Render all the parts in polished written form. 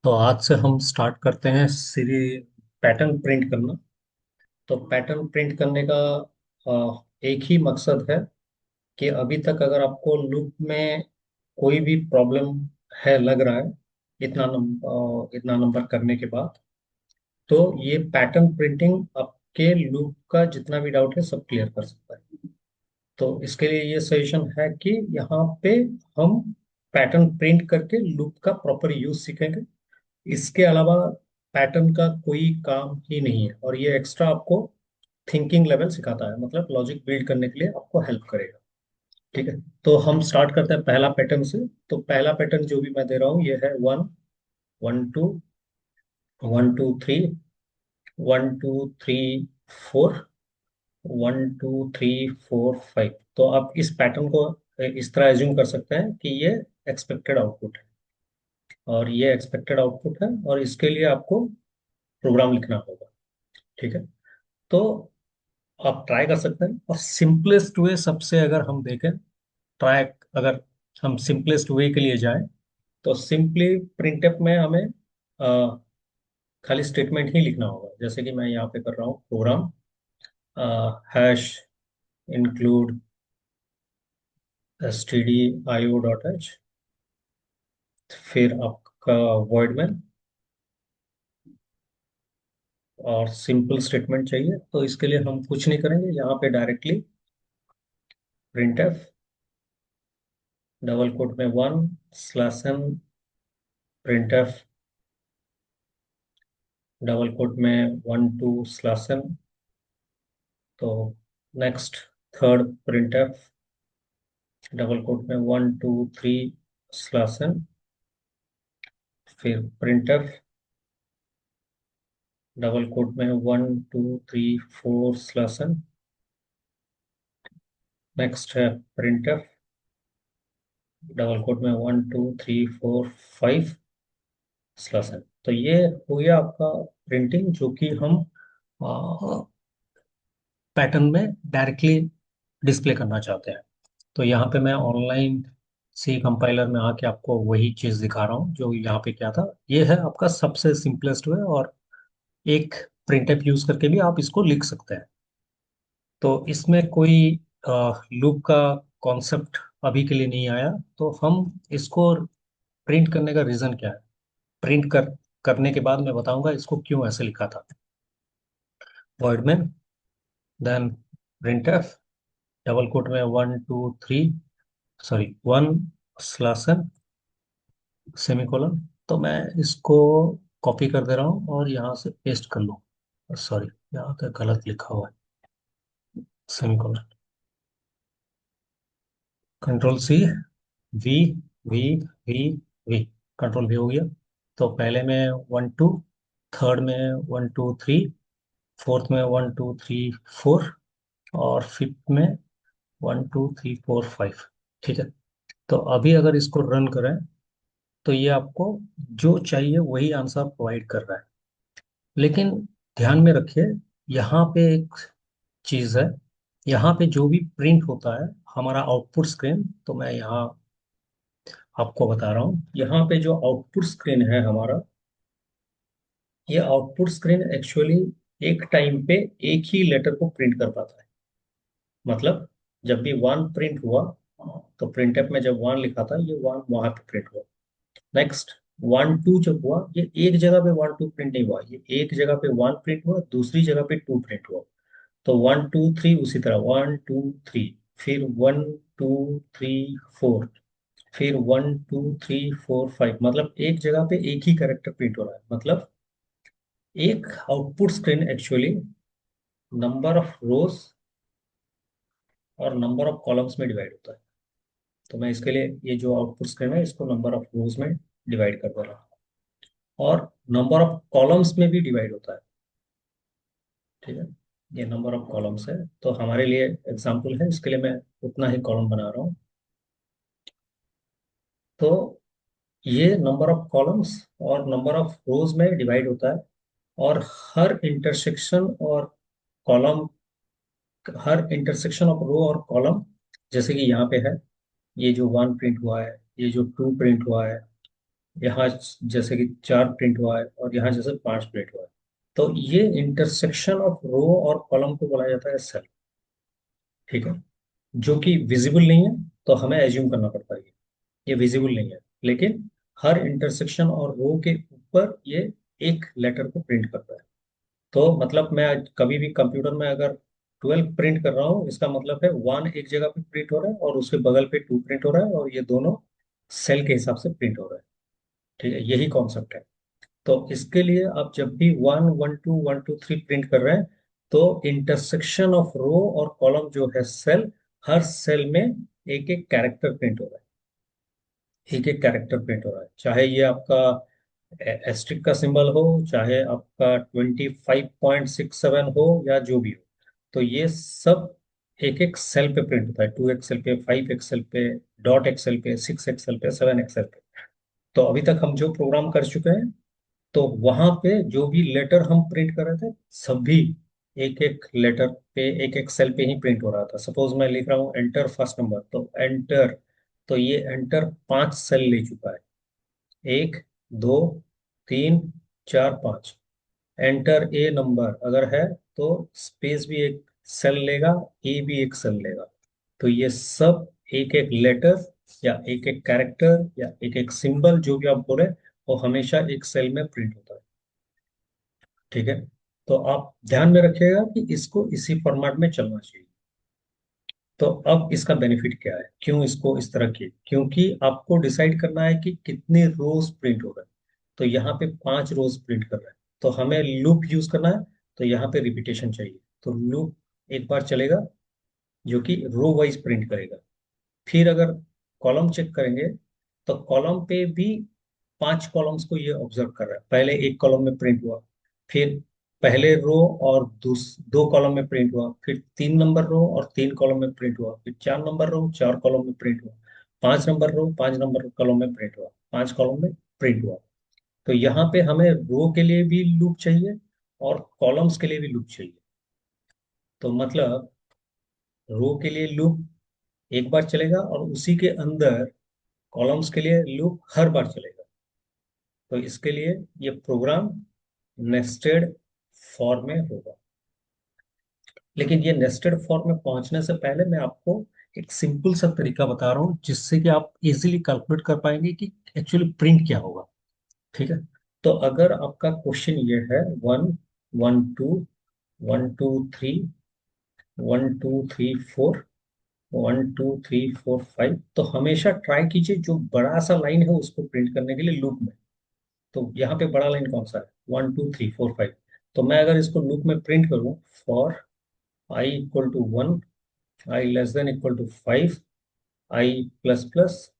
तो आज से हम स्टार्ट करते हैं सीरी पैटर्न प्रिंट करना। तो पैटर्न प्रिंट करने का एक ही मकसद है कि अभी तक अगर आपको लूप में कोई भी प्रॉब्लम है लग रहा है इतना नंबर करने के बाद, तो ये पैटर्न प्रिंटिंग आपके लूप का जितना भी डाउट है सब क्लियर कर सकता है। तो इसके लिए ये सजेशन है कि यहाँ पे हम पैटर्न प्रिंट करके लूप का प्रॉपर यूज सीखेंगे। इसके अलावा पैटर्न का कोई काम ही नहीं है, और ये एक्स्ट्रा आपको थिंकिंग लेवल सिखाता है, मतलब लॉजिक बिल्ड करने के लिए आपको हेल्प करेगा। ठीक है, तो हम स्टार्ट करते हैं पहला पैटर्न से। तो पहला पैटर्न जो भी मैं दे रहा हूँ ये है 1 1 2 1 2 3 1 2 3 4 1 2 3 4 5। तो आप इस पैटर्न को इस तरह एज्यूम कर सकते हैं कि ये एक्सपेक्टेड आउटपुट है, और ये एक्सपेक्टेड आउटपुट है, और इसके लिए आपको प्रोग्राम लिखना होगा। ठीक है, तो आप ट्राई कर सकते हैं। और सिंपलेस्ट वे सबसे अगर हम देखें, ट्राई अगर हम सिंपलेस्ट वे के लिए जाएं, तो सिंपली प्रिंटफ में हमें खाली स्टेटमेंट ही लिखना होगा। जैसे कि मैं यहाँ पे कर रहा हूँ प्रोग्राम हैश इंक्लूड stdio.h, फिर आपका void में, और सिंपल स्टेटमेंट चाहिए। तो इसके लिए हम कुछ नहीं करेंगे, यहाँ पे डायरेक्टली प्रिंटफ डबल कोट में 1/n प्रिंटफ डबल कोट में 1 2/n। तो next third printf double quote में 1 2 3/n, फिर प्रिंटफ डबल कोट में 1 2 3 4/n। नेक्स्ट है प्रिंटफ डबल कोट में 1 2 3 4 5/n। तो ये हो गया आपका प्रिंटिंग, जो कि हम पैटर्न में डायरेक्टली डिस्प्ले करना चाहते हैं। तो यहाँ पे मैं ऑनलाइन सी कंपाइलर में आके आपको वही चीज़ दिखा रहा हूँ जो यहाँ पे क्या था। ये है आपका सबसे सिंपलेस्ट वे, और एक प्रिंटफ यूज करके भी आप इसको लिख सकते हैं। तो इसमें कोई लूप का कॉन्सेप्ट अभी के लिए नहीं आया। तो हम इसको प्रिंट करने का रीज़न क्या है, प्रिंट करने के बाद मैं बताऊंगा इसको क्यों ऐसे लिखा था। वर्ड में देन प्रिंटफ डबल कोट में 1 2 3, सॉरी 1/n सेमीकोलन। तो मैं इसको कॉपी कर दे रहा हूँ और यहाँ से पेस्ट कर लूँ। सॉरी, यहाँ पे गलत लिखा हुआ है, semicolon. Control C, V V V V, control V हो गया। तो पहले में 1 2, थर्ड में 1 2 3, फोर्थ में 1 2 3 4, और फिफ्थ में 1 2 3 4 5। ठीक है, तो अभी अगर इसको रन करें तो ये आपको जो चाहिए वही आंसर प्रोवाइड कर रहा है। लेकिन ध्यान में रखिए, यहाँ पे एक चीज़ है। यहाँ पे जो भी प्रिंट होता है हमारा आउटपुट स्क्रीन, तो मैं यहाँ आपको बता रहा हूँ, यहाँ पे जो आउटपुट स्क्रीन है हमारा, ये आउटपुट स्क्रीन एक्चुअली एक टाइम पे एक ही लेटर को प्रिंट कर पाता है। मतलब जब भी 1 प्रिंट हुआ, तो प्रिंटफ में जब 1 लिखा था, ये 1 वहां पे प्रिंट हुआ। नेक्स्ट 1 2 जब हुआ, ये एक जगह पे 1 2 प्रिंट नहीं हुआ, ये एक जगह पे 1 प्रिंट हुआ, दूसरी जगह पे 2 प्रिंट हुआ। तो 1 2 3 उसी तरह 1 2 3, फिर 1 2 3 4, फिर 1 2 3 4 5। मतलब एक जगह पे एक ही कैरेक्टर प्रिंट हो रहा है। मतलब एक output screen actually number of रोज और नंबर ऑफ कॉलम्स में डिवाइड होता है। तो मैं इसके लिए ये जो आउटपुट स्क्रीन है इसको नंबर ऑफ रोज में डिवाइड कर दे रहा हूँ, और नंबर ऑफ कॉलम्स में भी डिवाइड होता है। ठीक है, ये नंबर ऑफ कॉलम्स है। तो हमारे लिए एग्जांपल है, इसके लिए मैं उतना ही कॉलम बना रहा हूँ। तो ये नंबर ऑफ कॉलम्स और नंबर ऑफ रोज में डिवाइड होता है, और हर इंटरसेक्शन और कॉलम, हर इंटरसेक्शन ऑफ रो और कॉलम, जैसे कि यहाँ पे है, ये जो 1 प्रिंट हुआ है, ये जो 2 प्रिंट हुआ है, यहाँ जैसे कि 4 प्रिंट हुआ है और यहाँ जैसे 5 प्रिंट हुआ है। तो ये इंटरसेक्शन ऑफ रो और कॉलम को बोला जाता है सेल। ठीक है, जो कि विजिबल नहीं है, तो हमें एज्यूम करना पड़ता है ये विजिबल नहीं है, लेकिन हर इंटरसेक्शन और रो के ऊपर ये एक लेटर को प्रिंट करता है। तो मतलब मैं कभी भी कंप्यूटर में अगर 12 प्रिंट कर रहा हूँ, इसका मतलब है 1 एक जगह पे प्रिंट हो रहा है और उसके बगल पे 2 प्रिंट हो रहा है, और ये दोनों सेल के हिसाब से प्रिंट हो रहा है। ठीक है, यही कॉन्सेप्ट है। तो इसके लिए आप जब भी 1 1 2 1 2 3 प्रिंट कर रहे हैं, तो इंटरसेक्शन ऑफ रो और कॉलम जो है सेल, हर सेल में एक एक कैरेक्टर प्रिंट हो रहा है, एक एक कैरेक्टर प्रिंट हो रहा है, चाहे ये आपका एस्ट्रिक का सिंबल हो, चाहे आपका 25.67 हो, या जो भी हो। तो ये सब एक एक सेल पे प्रिंट होता है, 2 एक्सएल पे, 5 एक्सएल पे, डॉट एक्सएल पे, 6 एक्सएल पे, 7 एक्सएल पे। तो अभी तक हम जो प्रोग्राम कर चुके हैं, तो वहां पे जो भी लेटर हम प्रिंट कर रहे थे, सभी एक एक लेटर पे, एक एक सेल पे ही प्रिंट हो रहा था। सपोज मैं लिख रहा हूँ एंटर फर्स्ट नंबर, तो एंटर, तो ये एंटर 5 सेल ले चुका है, 1 2 3 4 5। एंटर ए नंबर अगर है, तो स्पेस भी एक सेल लेगा, ए भी एक सेल लेगा। तो ये सब एक एक लेटर या एक एक कैरेक्टर या एक एक सिंबल, जो भी आप बोले, वो हमेशा एक सेल में प्रिंट होता है। ठीक है, तो आप ध्यान में रखिएगा कि इसको इसी फॉर्मेट में चलना चाहिए। तो अब इसका बेनिफिट क्या है, क्यों इसको इस तरह की, क्योंकि आपको डिसाइड करना है कि कितने रोज प्रिंट हो रहे हैं। तो यहाँ पे 5 रोज प्रिंट कर रहे हैं, तो हमें लूप यूज करना है। तो यहाँ पे रिपीटेशन चाहिए, तो लूप एक बार चलेगा, जो कि रो वाइज प्रिंट करेगा। फिर अगर कॉलम चेक करेंगे, तो कॉलम पे भी 5 कॉलम्स को ये ऑब्जर्व कर रहा है। पहले एक कॉलम में प्रिंट हुआ, फिर पहले रो और 2 कॉलम में प्रिंट हुआ, फिर 3 नंबर रो और 3 कॉलम में प्रिंट हुआ, फिर 4 नंबर रो, 4 कॉलम में प्रिंट हुआ, 5 नंबर रो, 5 नंबर कॉलम में प्रिंट हुआ, 5 कॉलम में प्रिंट हुआ। तो यहाँ पे हमें रो के लिए भी लूप चाहिए और कॉलम्स के लिए भी लूप चाहिए। तो मतलब रो के लिए लूप एक बार चलेगा और उसी के अंदर कॉलम्स के लिए लूप हर बार चलेगा। तो इसके लिए ये प्रोग्राम नेस्टेड फॉर में होगा। लेकिन ये नेस्टेड फॉर में पहुंचने से पहले मैं आपको एक सिंपल सा तरीका बता रहा हूँ, जिससे कि आप इजीली कैलकुलेट कर पाएंगे कि एक्चुअली प्रिंट क्या होगा। ठीक है, तो अगर आपका क्वेश्चन ये है 1 1 2 1 2 3 1 2 3 4 1 2 3 4 5, तो हमेशा ट्राई कीजिए जो बड़ा सा लाइन है उसको प्रिंट करने के लिए लूप में। तो यहाँ पे बड़ा लाइन कौन सा है, 1 2 3 4 5। तो मैं अगर इसको लूप में प्रिंट करूँ, for i = 1, i <= 5, i plus plus,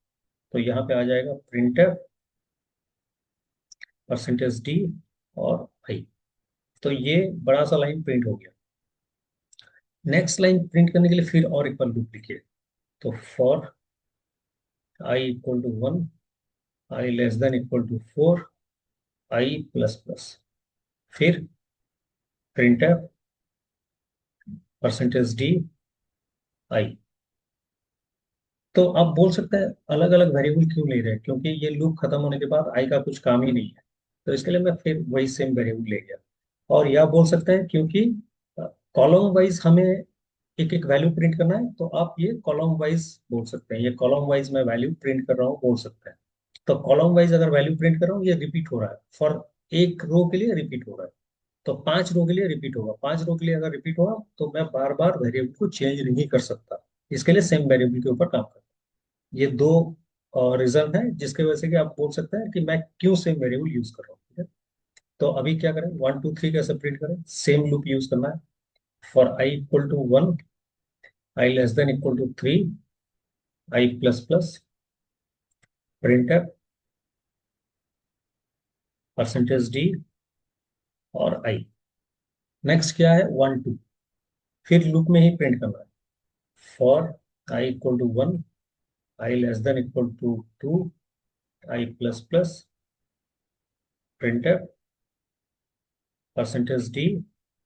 तो यहाँ पे आ जाएगा प्रिंटर %d और i। तो ये बड़ा सा लाइन प्रिंट हो गया। नेक्स्ट लाइन प्रिंट करने के लिए फिर और एक बार लूप लिखिए। तो for i = 1, i <= 4, i plus plus, फिर प्रिंटर %d i। तो आप बोल सकते हैं अलग अलग वेरिएबल क्यों ले रहे हैं, क्योंकि ये लूप खत्म होने के बाद आई का कुछ काम ही नहीं है। तो इसके लिए मैं फिर वही सेम वेरिएबल ले गया। और या बोल सकते हैं क्योंकि कॉलम वाइज हमें एक एक वैल्यू प्रिंट करना है, तो आप ये कॉलम वाइज बोल सकते हैं, ये कॉलम वाइज मैं वैल्यू प्रिंट कर रहा हूँ बोल सकते हैं। तो कॉलम वाइज अगर वैल्यू प्रिंट कर रहा हूँ, ये रिपीट हो रहा है, फॉर एक रो के लिए रिपीट हो रहा है। तो 5 रो के लिए रिपीट होगा, 5 रो के लिए अगर रिपीट होगा, तो मैं बार बार वेरिएबल को चेंज नहीं कर सकता। इसके लिए सेम वेरिएबल के ऊपर काम करता हूं। ये दो रीजन है जिसकी वजह से कि आप बोल सकते हैं कि मैं क्यों सेम वेरिएबल यूज कर रहा हूँ। ठीक है, तो अभी क्या करें, 1 2 3 कैसे प्रिंट करें, सेम लूप यूज करना है। For i = 1, i <= 3, i plus plus, printer %d और i। नेक्स्ट क्या है, 1 2, फिर लूप में ही प्रिंट करना है। For i = 1, i <= 2, i plus plus, printer %d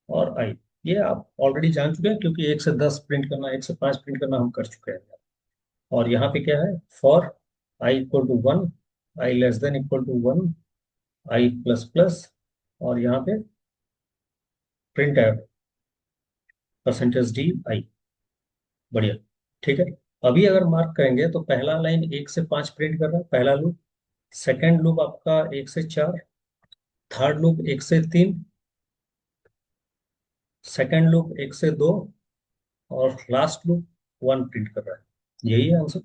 और i। ये आप ऑलरेडी जान चुके हैं, क्योंकि 1 से 10 प्रिंट करना, 1 से 5 प्रिंट करना हम कर चुके हैं। और यहाँ पे क्या है, for i = 1, I less than equal to one, I plus plus, और यहाँ पे प्रिंट है परसेंटेज डी आई। बढ़िया। ठीक है। अभी अगर मार्क करेंगे तो पहला लाइन 1 से 5 प्रिंट कर रहा है, पहला लूप। सेकेंड लूप आपका 1 से 4। थर्ड लूप 1 से 3। सेकेंड लूप 1 से 2। और लास्ट लूप 1 प्रिंट कर रहा है। यही है आंसर।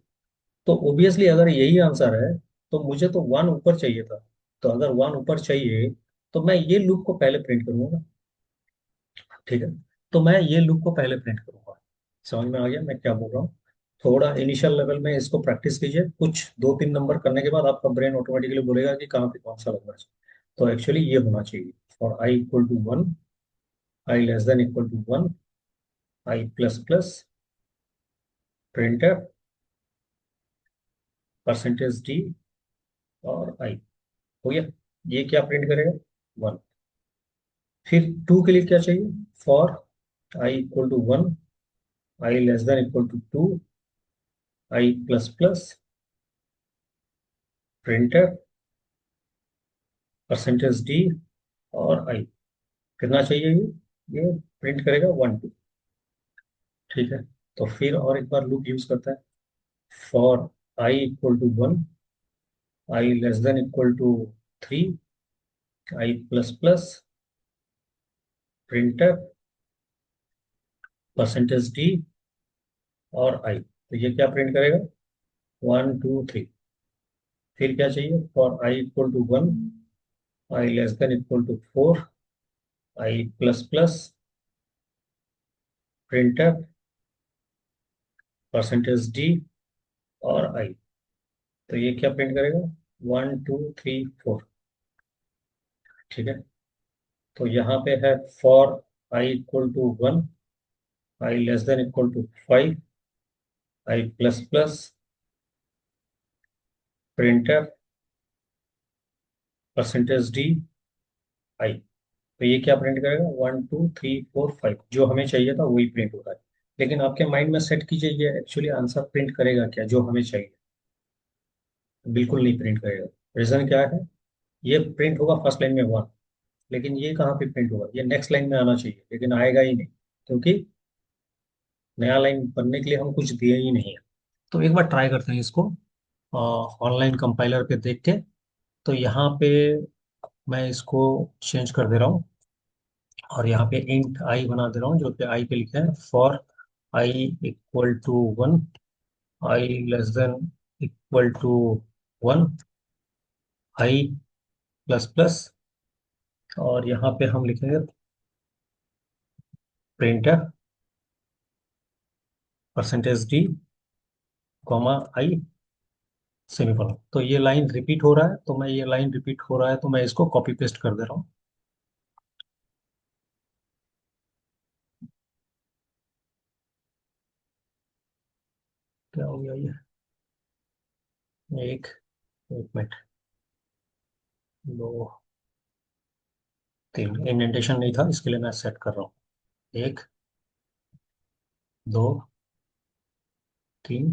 तो ऑब्वियसली अगर यही आंसर है तो मुझे तो 1 ऊपर चाहिए था। तो अगर 1 ऊपर चाहिए तो मैं ये लूप को पहले प्रिंट करूंगा। ठीक है। तो मैं ये लूप को पहले प्रिंट करूंगा। समझ में आ गया मैं क्या बोल रहा हूँ? थोड़ा इनिशियल लेवल में इसको प्रैक्टिस कीजिए, कुछ 2-3 नंबर करने के बाद आपका ब्रेन ऑटोमेटिकली बोलेगा कि कहाँ पे कौन सा लगना चाहिए। तो एक्चुअली ये होना चाहिए, for I equal to one, I less than equal to one, I plus plus, printf percentage D और आई। हो गया। ये क्या प्रिंट करेगा? 1। फिर 2 के लिए क्या चाहिए? For I equal to one, I less than equal to two, I plus plus, printf percentage D और आई। कितना चाहिए ये प्रिंट करेगा 1 2। ठीक है। तो फिर और एक बार लूप यूज करता है। For I equal to one, I less than equal to three, I plus plus, printf percentage D और आई। तो ये क्या प्रिंट करेगा? 1 2 3। फिर क्या चाहिए? For I equal to one, I less than equal to four, I plus plus, printf percentage D और I. तो ये क्या प्रिंट करेगा? 1 2 3 4। ठीक है। तो यहाँ पे है for I equal to one, I less than equal to five, I plus plus, printf percentage D I. तो ये क्या प्रिंट करेगा? 1 2 3 4 5, जो हमें चाहिए था वही प्रिंट हो रहा है। लेकिन आपके माइंड में सेट कीजिए ये एक्चुअली आंसर प्रिंट करेगा क्या जो हमें चाहिए? बिल्कुल नहीं प्रिंट करेगा। रीजन क्या है? ये प्रिंट होगा फर्स्ट लाइन में 1, लेकिन ये कहाँ पे प्रिंट होगा? ये नेक्स्ट लाइन में आना चाहिए, लेकिन आएगा ही नहीं, क्योंकि नया लाइन बनने के लिए हम कुछ दिए ही नहीं है। तो एक बार ट्राई करते हैं इसको ऑनलाइन कंपाइलर पे देख के। तो यहाँ पे मैं इसको चेंज कर दे रहा हूँ, और यहाँ पे इंट आई बना दे रहा हूँ, जो कि आई पे लिखा है for I equal to one, I less than equal to one, I plus plus, और यहाँ पे हम लिखेंगे printf percentage D, comma I, semicolon. तो ये लाइन रिपीट हो रहा है, तो मैं ये लाइन रिपीट हो रहा है तो मैं इसको कॉपी पेस्ट कर दे रहा हूँ। क्या हो गया ये? एक एक मिनट, दो, तीन। इंडेंटेशन नहीं था इसके लिए मैं सेट कर रहा हूँ। एक, दो, तीन।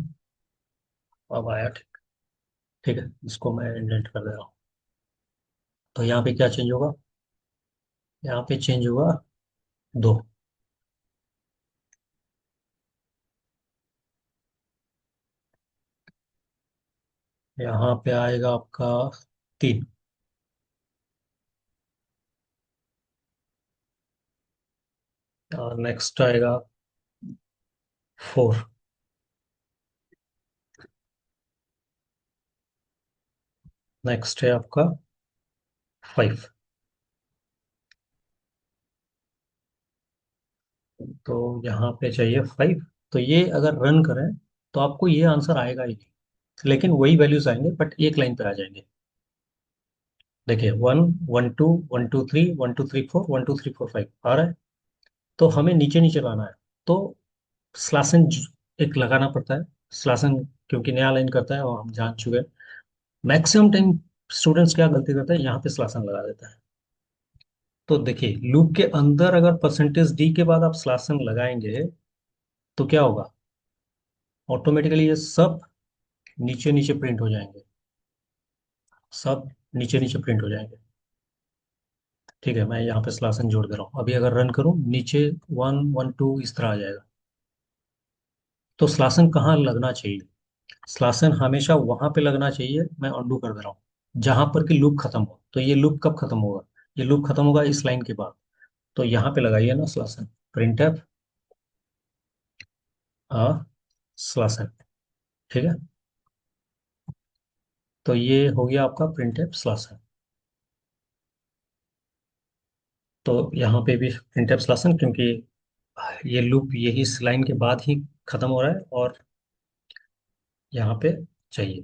अब आया ठीक। ठीक है, इसको मैं इंडेंट कर दे रहा हूँ। तो यहाँ पे क्या चेंज होगा? यहाँ पे चेंज होगा 2। यहाँ पे आएगा आपका 3। और नेक्स्ट आएगा 4। नेक्स्ट है आपका 5। तो यहाँ पे चाहिए 5। तो ये अगर रन करें तो आपको ये आंसर आएगा ही नहीं, लेकिन वही वैल्यूज आएंगे बट एक लाइन पे आ जाएंगे। देखिए 1 1 2 1 2 3 1 2 3 4 1 2 3 4 5 आ रहा है। तो हमें नीचे नीचे लाना है। तो स्लासन एक लगाना पड़ता है। स्लासन क्योंकि नया लाइन करता है और हम जान चुके हैं। मैक्सिमम टाइम स्टूडेंट्स क्या गलती करते हैं, यहाँ पे स्लासन लगा देता है। तो देखिए लूप के अंदर अगर परसेंटेज डी के बाद आप स्लासन लगाएंगे तो क्या होगा? ऑटोमेटिकली ये सब नीचे नीचे प्रिंट हो जाएंगे। सब नीचे नीचे प्रिंट हो जाएंगे। ठीक है, मैं यहाँ पे स्लासन जोड़ दे रहा हूँ। अभी अगर रन करूँ, नीचे 1 1 2 इस तरह आ जाएगा। तो स्लासन कहाँ लगना चाहिए? स्लासन हमेशा वहां पे लगना चाहिए, मैं अंडू कर दे रहा हूँ, जहां पर कि लूप खत्म हो। तो ये लूप कब खत्म होगा? ये लूप खत्म होगा इस लाइन के बाद। तो यहाँ पे लगाइए ना स्लासन, प्रिंट एफ स्लासन। ठीक है, तो ये हो गया आपका प्रिंट एफ स्लासन। तो यहाँ पे भी प्रिंट एफ स्लासन, क्योंकि ये लूप यही इस लाइन के बाद ही खत्म हो रहा है और यहाँ पे चाहिए,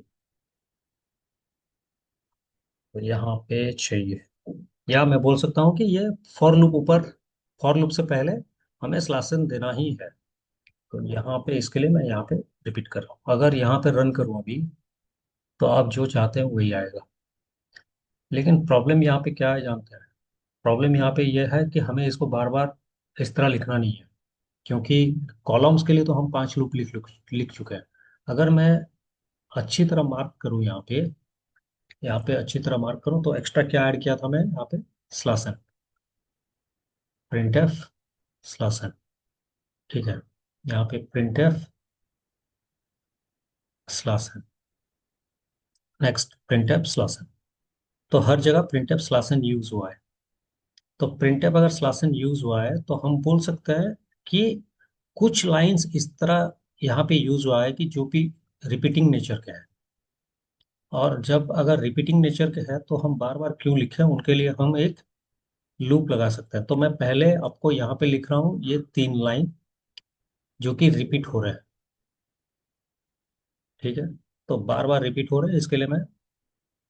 तो यहाँ पे चाहिए। या मैं बोल सकता हूँ कि ये फॉर लूप ऊपर, फॉर लूप से पहले हमें स्लासन देना ही है। तो यहाँ पे इसके लिए मैं यहाँ पे रिपीट कर रहा हूँ। अगर यहाँ पे रन करूँ अभी, तो आप जो चाहते हैं वही आएगा। लेकिन प्रॉब्लम यहाँ पे क्या है जानते हैं? प्रॉब्लम यहाँ पे यह है कि हमें इसको बार बार इस तरह लिखना नहीं है, क्योंकि कॉलम्स के लिए तो हम 5 लूप लिख लिख चुके हैं। अगर मैं अच्छी तरह मार्क करूँ यहाँ पे अच्छी तरह मार्क करूँ, तो एक्स्ट्रा क्या ऐड किया था मैं यहाँ पे? Slash n, print F slash n. ठीक है, यहाँ पे print F slash n, next print F slash n. तो हर जगह प्रिंट एफ स्लासन यूज हुआ है। तो प्रिंटफ अगर स्लासन यूज हुआ है, तो हम बोल सकते हैं कि कुछ लाइंस इस तरह यहाँ पे यूज हुआ है कि जो भी रिपीटिंग नेचर के हैं। और जब अगर रिपीटिंग नेचर के हैं, तो हम बार बार क्यों लिखें, उनके लिए हम एक लूप लगा सकते हैं। तो मैं पहले आपको यहाँ पे लिख रहा हूँ ये 3 लाइन जो कि रिपीट हो रहे हैं। ठीक है, तो बार बार रिपीट हो रहे हैं, इसके लिए मैं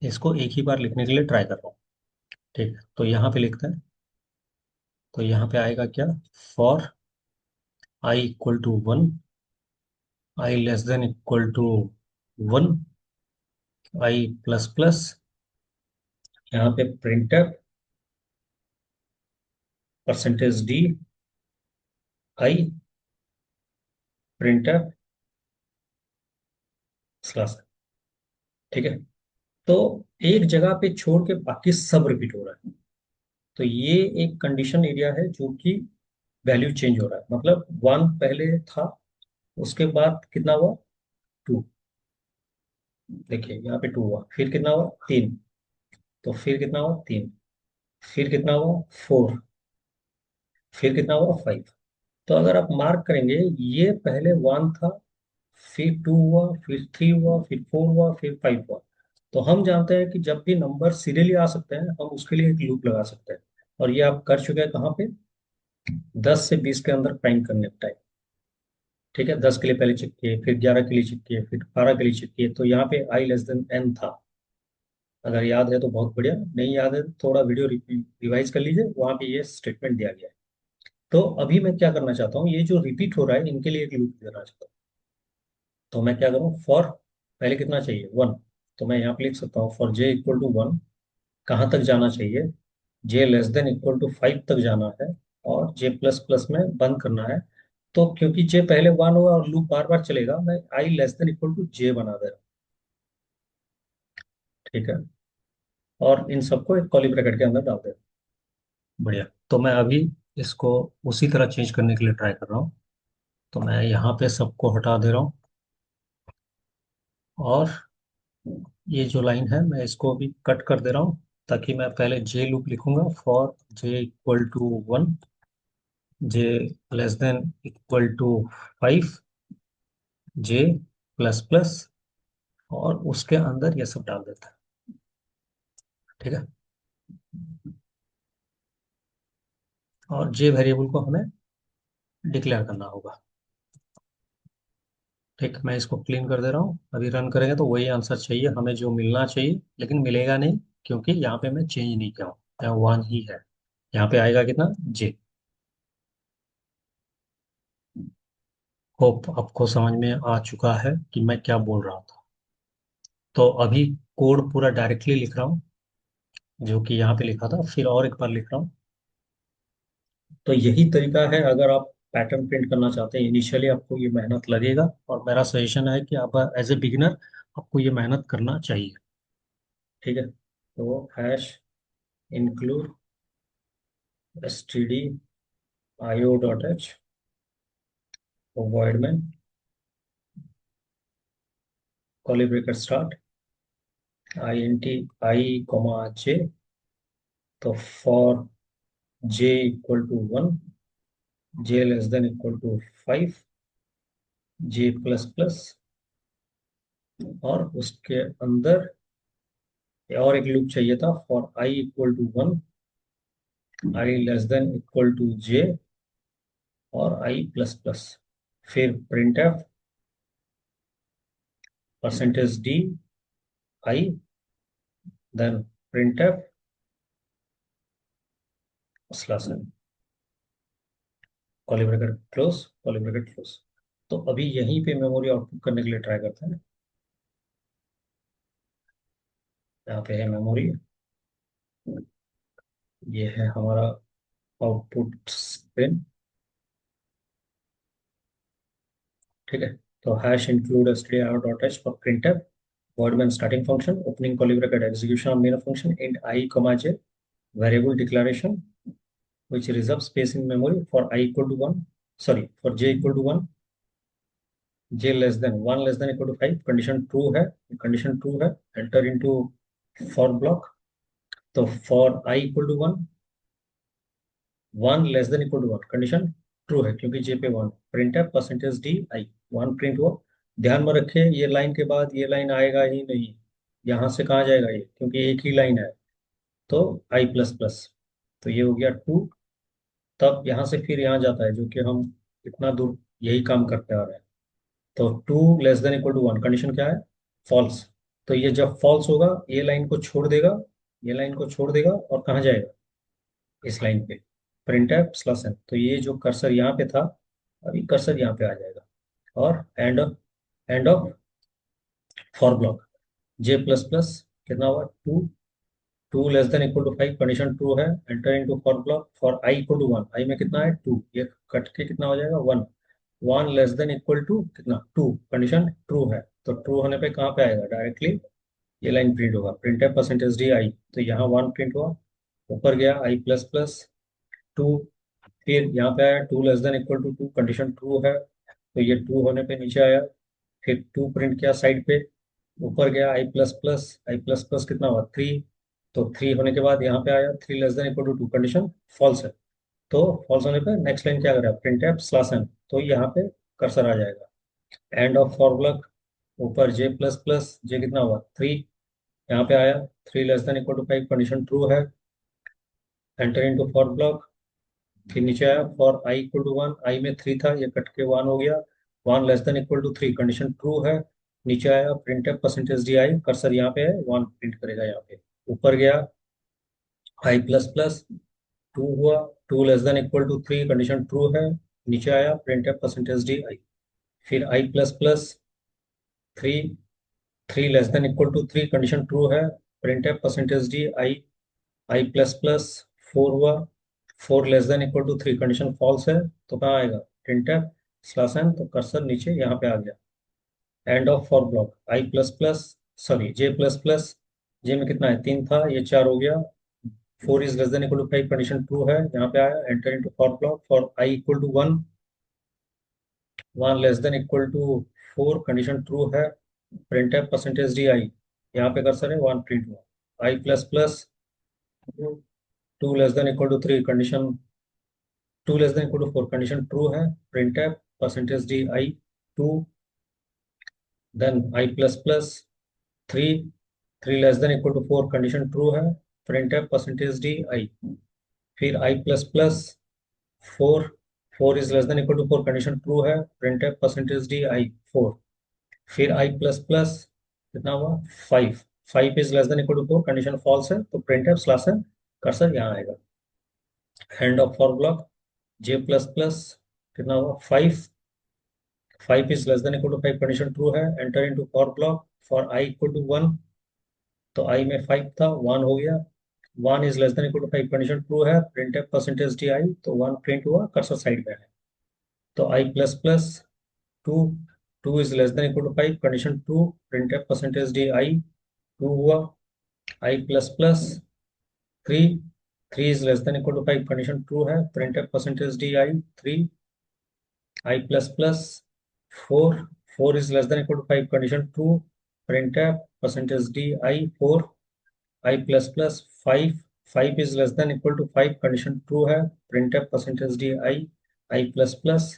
इसको एक ही बार लिखने के लिए ट्राई कर रहा हूँ। ठीक है, तो यहाँ पे लिखते हैं। तो यहाँ पे आएगा क्या? For i = 1, i <= 1, i++। यहाँ पे printf %d i printf slash. ठीक है, तो एक जगह पे छोड़ के बाकी सब रिपीट हो रहा है। तो ये एक कंडीशन एरिया है जो कि वैल्यू चेंज हो रहा है। मतलब 1 पहले था, उसके बाद कितना हुआ? 2। देखिए यहाँ पे 2 हुआ, फिर कितना हुआ? 3। तो फिर कितना हुआ? 3। फिर कितना हुआ? 4। फिर कितना हुआ? 5। तो अगर आप मार्क करेंगे, ये पहले 1 था, फिर 2 हुआ, फिर 3 हुआ, फिर 4 हुआ, फिर 5 हुआ। तो हम जानते हैं कि जब भी नंबर सीरियली आ सकते हैं, हम उसके लिए एक लूप लगा सकते हैं। और ये आप कर चुके हैं कहाँ पे? 10 से 20 के अंदर प्राइम करने टाइम। ठीक है, 10 के लिए पहले चेक किए, फिर 11 के लिए चेक किए, फिर 12 के लिए चेक किए। तो यहाँ पे i n था। अगर याद है तो बहुत बढ़िया, नहीं याद है तो थोड़ा वीडियो रिवाइज कर लीजिए, वहां पे ये स्टेटमेंट दिया गया है। तो अभी मैं क्या करना चाहता हूँ, ये जो रिपीट हो रहा है इनके लिए एक लूप देना चाहता हूँ। तो मैं क्या करूँ? फॉर पहले कितना चाहिए? 1। तो मैं यहाँ पे लिख सकता हूँ फॉर j = 1। कहाँ तक जाना चाहिए? j <= 5 तक जाना है, और j++ में बंद करना है। तो क्योंकि j पहले 1 हुआ और लूप बार बार चलेगा, मैं i <= j बना दे रहा हूँ। ठीक है, और इन सबको एक कॉली ब्रैकेट के अंदर डाल दे रहा हूँ। बढ़िया, तो मैं अभी इसको उसी तरह चेंज करने के लिए ट्राई कर रहा हूँ। तो मैं यहाँ पे सबको हटा दे रहा हूँ, और ये जो लाइन है मैं इसको अभी कट कर दे रहा हूँ, ताकि मैं पहले जे लूप लिखूंगा फॉर j = 1, j <= 5, j++, और उसके अंदर ये सब डाल देता है। ठीक है, और जे वेरिएबल को हमें डिक्लेयर करना होगा। ठीक, मैं इसको क्लीन कर दे रहा हूँ। अभी रन करेंगे तो वही आंसर चाहिए हमें जो मिलना चाहिए, लेकिन मिलेगा नहीं, क्योंकि यहाँ पे मैं चेंज नहीं किया हूँ, यहाँ 1 ही है। यहाँ पे आएगा कितना? जे। होप आपको समझ में आ चुका है कि मैं क्या बोल रहा था। तो अभी कोड पूरा डायरेक्टली लिख रहा हूँ, जो कि यहाँ पे लिखा था, फिर और एक बार लिख रहा हूँ। तो यही तरीका है अगर आप पैटर्न प्रिंट करना चाहते हैं। इनिशियली आपको ये मेहनत लगेगा, और मेरा सजेशन है कि आप एज ए बिगिनर आपको ये मेहनत करना चाहिए। ठीक है, तो hash include std io.h void में curly bracket start int I comma j, तो for j equal to 1, j less than equal to 5, j plus plus, और उसके अंदर और एक लूप चाहिए था for I equal to 1, I less than equal to j और I प्लस प्लस। फिर print F percentage d I, then print F slash n, curly bracket close, curly bracket close. तो अभी यहीं पे मेमोरी आउटपुट करने के लिए try करते हैं। यहाँ पे है मेमोरी, ये है हमारा आउटपुट पिन। ठीक है, तो hash include stdio.h for printf void main starting function opening curly bracket execution of main function int I comma j variable declaration which reserves space in memory for I equal to 1, sorry, for j equal to 1, j less than 1 less than equal to 5, condition true है, condition true है, enter into for block. तो for I equal to 1, 1 less than equal to 1, condition true है क्योंकि जे पे 1, print है percentage D आई, 1 print हुआ। ध्यान में रखे ये लाइन के बाद ये लाइन आएगा ही नहीं, यहाँ से कहाँ जाएगा ये, क्योंकि एक ही लाइन है, तो आई प्लस प्लस, तो ये हो गया 2। तब यहाँ से फिर यहाँ जाता है, जो कि हम इतना दूर यही काम करते आ रहे हैं। तो 2 less than equal to 1, condition क्या है, फॉल्स। तो ये जब फॉल्स होगा ये लाइन को छोड़ देगा, ये लाइन को छोड़ देगा और कहाँ जाएगा, इस लाइन पे, प्रिंट एफ स्लैश एन। तो ये जो कर्सर यहाँ पे था, अभी कर्सर यहाँ पे आ जाएगा, और end of for block J plus plus, कितना हुआ 2, 2 less than equal to 5, condition true है, enter into for block for I equal to 1, I में कितना है 2, ये कट के कितना हो जाएगा 1, 1 लेस देन इक्वल टू कितना 2, कंडीशन ट्रू है। तो ट्रू होने पे कहाँ पे आएगा, डायरेक्टली ये लाइन प्रिंट होगा, प्रिंट है परसेंटेज डी आई, तो यहाँ 1 प्रिंट हुआ, ऊपर गया आई प्लस प्लस 2, फिर यहाँ पे आया 2 less than equal to 2, condition true है, तो ये 2 होने पे नीचे आया, फिर 2 प्रिंट किया साइड पे, ऊपर गया आई प्लस प्लस, आई प्लस प्लस कितना हुआ 3, तो 3 होने के बाद यहाँ पे आया 3 less than equal to 2, condition false है। तो फॉल्स होने पे नेक्स्ट लाइन क्या करेगा, प्रिंट एफ स्लैश एन, तो यहाँ पे कर्सर आ जाएगा, एंड ऑफ फॉर ब्लॉक, ऊपर जे प्लस प्लस, जे कितना हुआ 3, यहाँ पे आया 3 less than equal to 5, condition true है, एंटर इनटू फॉर ब्लॉक, फिर नीचे आया for I equal to 1, I में 3 था, ये कट के 1 हो गया, 1 less than equal to 3, condition true है, नीचे आया print F percentage D I, cursor यहाँ पे है, 1 प्रिंट करेगा यहाँ पे, ऊपर गया आई प्लस प्लस 2 हुआ, 2 less than equal to 3, condition true है, नीचे आया print F percentage D I, फिर I plus plus 3, 3 less than equal to 3, condition true है, print F percentage D I, I plus plus 4 हुआ, 4 less than equal to 3, condition false है, तो कहाँ आएगा प्रिंट एफ स्लैश एन, तो cursor नीचे यहाँ पे आ गया, end of for block I plus plus, sorry J plus plus, जे में कितना है 3 था, ये 4 हो गया, 4 is less than equal to 5, condition true है, यहाँ पे आया enter into for block for I equal to 1, 1 less than equal to 4, condition true है, print F percentage D I, यहाँ पे कर्सर है 1 प्रिंट हुआ, I plus plus 2 less than equal to 3, condition 2 less than equal to 4, condition true है, print F percentage D I 2, then I plus plus 3, 3 less than equal to 4, condition true है, print F percentage D I, फिर I plus plus 4, 4 is less than equal to 4, condition true है, print F percentage D I 4, फिर I plus plus कितना हुआ 5, 5 is less than equal to 4, condition false है, तो print F slash है, cursor यहाँ आएगा, end of for block J plus plus कितना हुआ 5, 5 is less than equal to 5, condition true है, enter into for block for I equal to 1, तो आई में 5 था, 1 हो गया, 1 is less than equal to 5, condition true है, print F percentage D I, तो 1 प्रिंट हुआ, कर्सर साइड में है, तो I plus plus 2, 2 is less than equal to 5, condition true, print F percentage D I 2 हुआ, I plus plus 3, 3 is less than equal to 5, condition true है, print F percentage D I 3, I plus plus 4, 4 is less than equal to 5, condition true, print F percentage D I 4, I plus plus 5, 5 is less than equal to 5, condition true है, print F percentage D I, I plus plus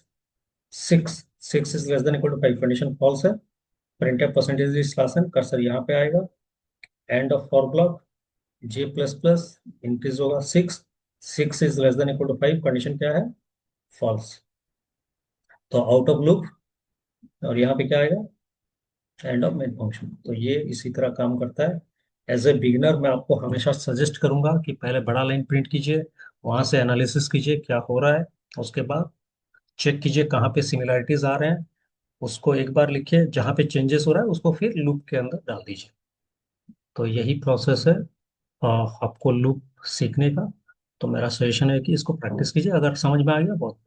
6, 6 is less than equal to 5, condition false है, print F percentage D slash N, cursor यहाँ पे आएगा, end of for block, J plus plus increase होगा 6, 6 is less than equal to 5, condition क्या है, false. तो out of loop, और यहाँ पे क्या आएगा, एंड ऑफ मेन फंक्शन। तो ये इसी तरह काम करता है। एज ए बिगिनर मैं आपको हमेशा सजेस्ट करूंगा कि पहले बड़ा लाइन प्रिंट कीजिए, वहां से एनालिसिस कीजिए क्या हो रहा है, उसके बाद चेक कीजिए कहाँ पे सिमिलरिटीज आ रहे हैं, उसको एक बार लिखिए, जहाँ पे चेंजेस हो रहा है उसको फिर लूप के अंदर डाल दीजिए। तो यही प्रोसेस है आपको लूप सीखने का। तो मेरा सजेशन है कि इसको प्रैक्टिस कीजिए, अगर समझ में आ गया बहुत